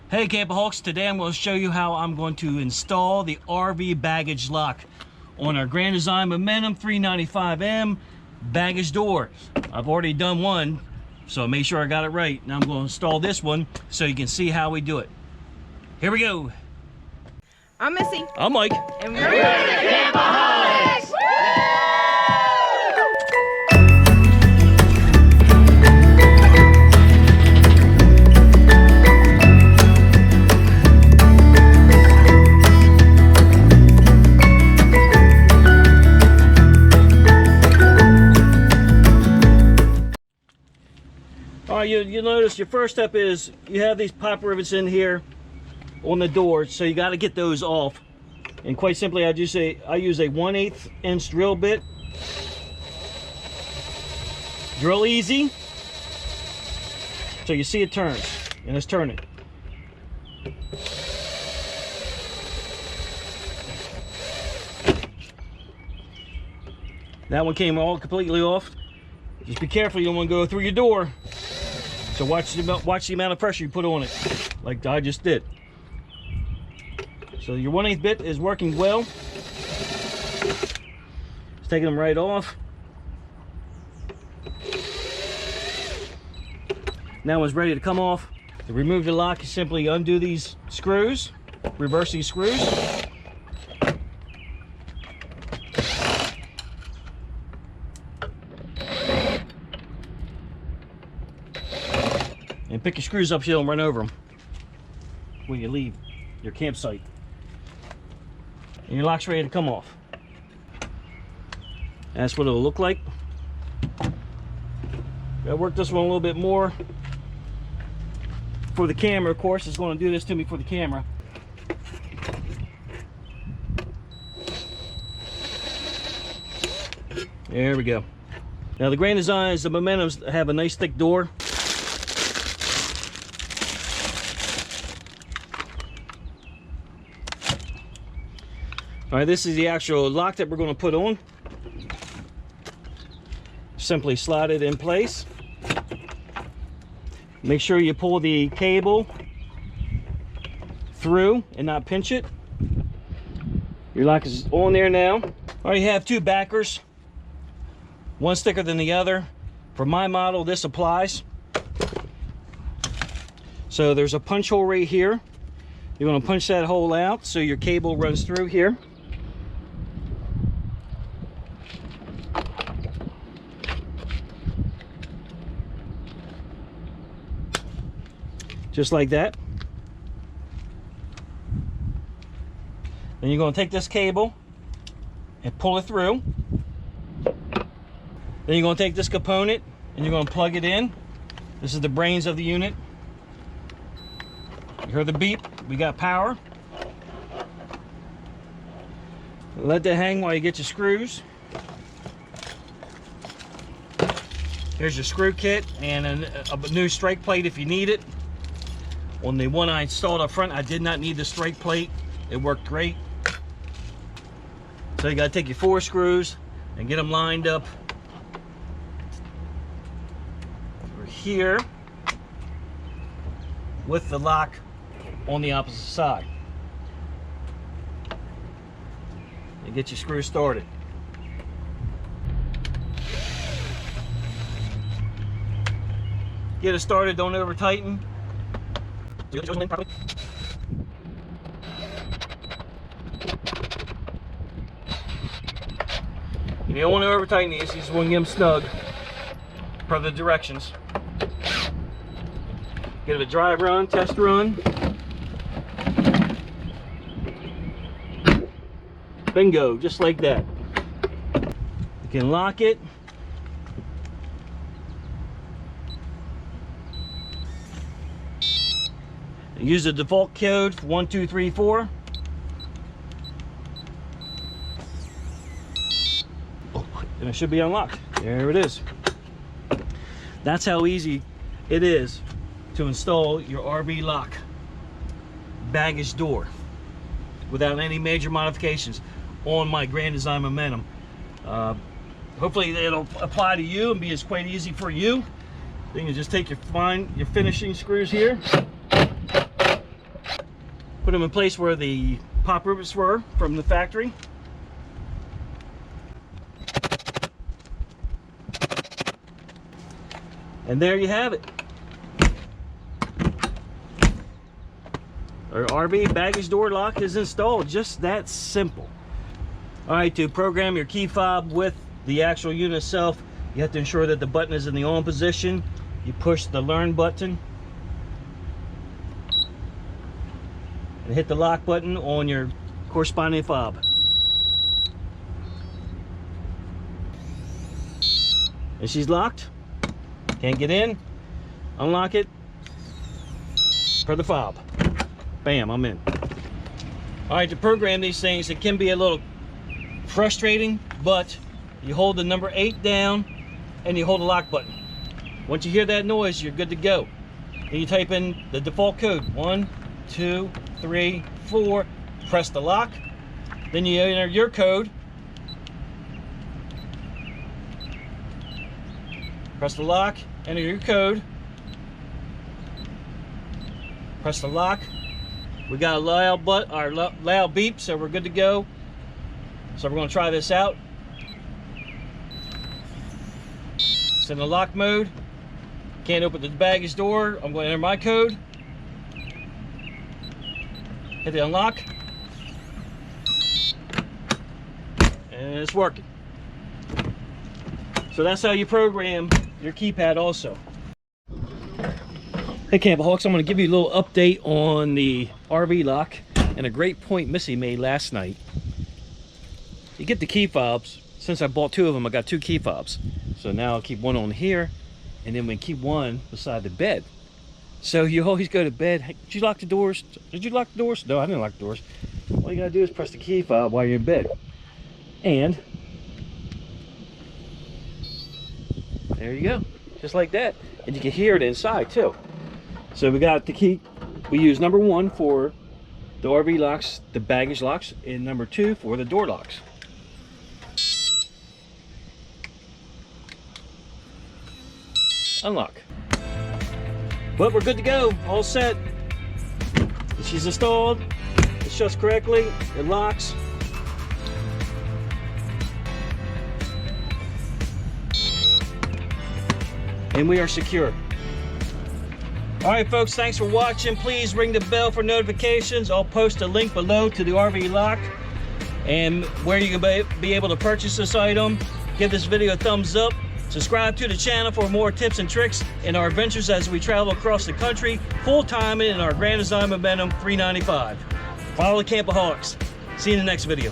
Hey Campoholics, today I'm going to show you how I'm going to install the RV baggage lock on our Grand Design Momentum 395M baggage door. I've already done one, so make sure I got it right. Now I'm going to install this one so you can see how we do it. Here we go. I'm Missy. I'm Mike. And we're the Campoholics! Alright, you'll notice your first step is you have these pop rivets in here on the door, so you got to get those off. And quite simply, I use a 1/8 inch drill bit. Drill easy, so you see it turns, and it's turning. That one came all completely off. Just be careful, you don't want to go through your door. So watch the amount of pressure you put on it, like I just did. So your 1/8 bit is working well. It's taking them right off. Now it's ready to come off. To remove the lock, you simply undo these screws, reverse these screws. And pick your screws up so you don't run over them when you leave your campsite. And your lock's ready to come off. That's what it'll look like. Gotta work this one a little bit more for the camera. Of course, it's going to do this to me for the camera. There we go. Now the Grand Designs, the Momentums have a nice thick door. All right, this is the actual lock that we're going to put on. Simply slide it in place. Make sure you pull the cable through and not pinch it. Your lock is on there now. All right, you have two backers, one thicker than the other. For my model, this applies. So there's a punch hole right here. You're going to punch that hole out so your cable runs through here. Just like that. Then you're going to take this cable and pull it through. Then you're going to take this component and you're going to plug it in. This is the brains of the unit. You heard the beep, we got power. Let that hang while you get your screws. Here's your screw kit and a new strike plate if you need it. On the one I installed up front, I did not need the strike plate. It worked great. So you gotta take your 4 screws and get them lined up over here with the lock on the opposite side. And get your screws started. Get it started, don't over tighten. If you don't want to over tighten these, you just want to get them snug per the directions. Give it a dry run, test run. Bingo, just like that. You can lock it. Use the default code 1234. And it should be unlocked. There it is. That's how easy it is to install your RV lock baggage door without any major modifications on my Grand Design Momentum. Hopefully it'll apply to you and be as quite easy for you. Then you just take your finishing screws here, Put them in place where the pop rivets were from the factory. And there you have it. Our RV baggage door lock is installed. Just that simple. All right, to program your key fob with the actual unit itself, you have to ensure that the button is in the on position. You push the learn button and hit the lock button on your corresponding fob. And she's locked. Can't get in. Unlock it for the fob. Bam, I'm in. All right, to program these things, it can be a little frustrating, but you hold the number 8 down and you hold the lock button. Once you hear that noise, you're good to go. And you type in the default code, 1, 2, 3, 4, press the lock. Then you enter your code. Press the lock, enter your code. Press the lock. We got a loud beep, so we're good to go. So we're going to try this out. It's in the lock mode. Can't open the baggage door. I'm going to enter my code. Hit the unlock. And it's working. So that's how you program your keypad also. Hey Campoholics, I'm going to give you a little update on the RV lock and a great point Missy made last night. You get the key fobs. Since I bought 2 of them, I got 2 key fobs. So now I'll keep one on here, and then we keep one beside the bed. So you always go to bed. Hey, did you lock the doors? Did you lock the doors? No, I didn't lock the doors. All you gotta do is press the key fob while you're in bed. And there you go. Just like that. And you can hear it inside too. So we got the key. We use number 1 for the RV locks, the baggage locks, and number 2 for the door locks. Unlock. But we're good to go, all set. She's installed, it shuts correctly, it locks. And we are secure. All right, folks, thanks for watching. Please ring the bell for notifications. I'll post a link below to the RV lock and where you can be able to purchase this item. Give this video a thumbs up. Subscribe to the channel for more tips and tricks in our adventures as we travel across the country, full-time in our Grand Design Momentum 395. Follow the Campoholics. See you in the next video.